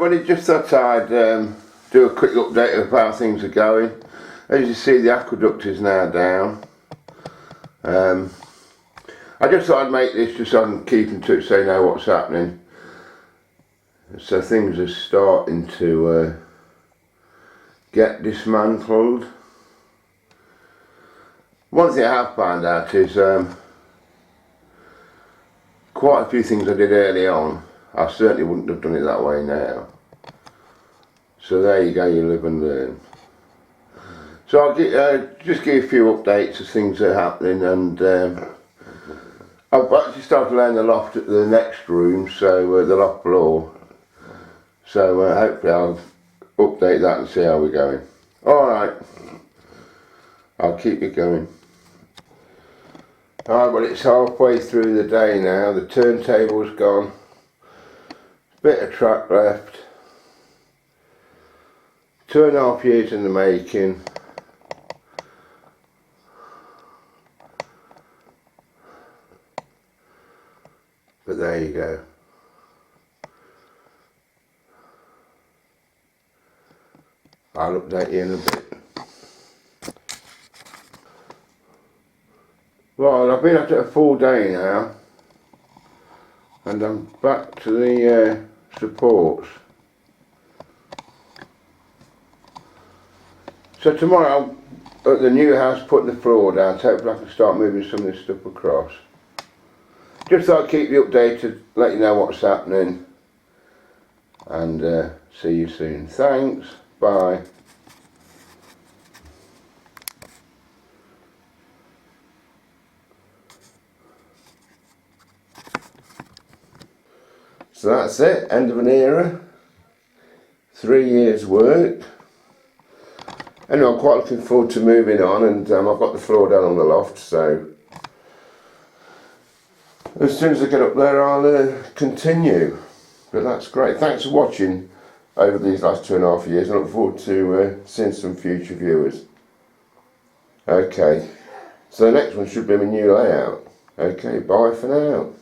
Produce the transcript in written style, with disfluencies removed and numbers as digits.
everybody, just thought I'd do a quick update of how things are going. As you see, the aqueduct is now down. I just thought I'd make this just so I can keep in touch so you know what's happening. So things are starting to get dismantled. One thing I have found out is quite a few things I did early on, I certainly wouldn't have done it that way now. So there you go, you live and learn. So I'll just give you a few updates as things are happening, and I've actually started to lay in the loft at the next room, so the loft floor. So hopefully I'll update that and see how we're going. Alright, I'll keep it going. Alright, well, it's halfway through the day now. The turntable's gone. Bit of track left. 2.5 years in the making. But there you go. I'll update you in a bit. Well, I've been at it a full day now, and I'm back to the supports. So tomorrow, at the new house, putting the floor down, so hopefully I can start moving some of this stuff across. Just thought I'd keep you updated, let you know what's happening, and see you soon. Thanks, bye. So that's it, end of an era, 3 years work. Anyway, I'm quite looking forward to moving on, and I've got the floor down on the loft, so as soon as I get up there I'll continue. But that's great. Thanks for watching over these last 2.5 years. I look forward to seeing some future viewers. Okay, so the next one should be my new layout. Okay, bye for now.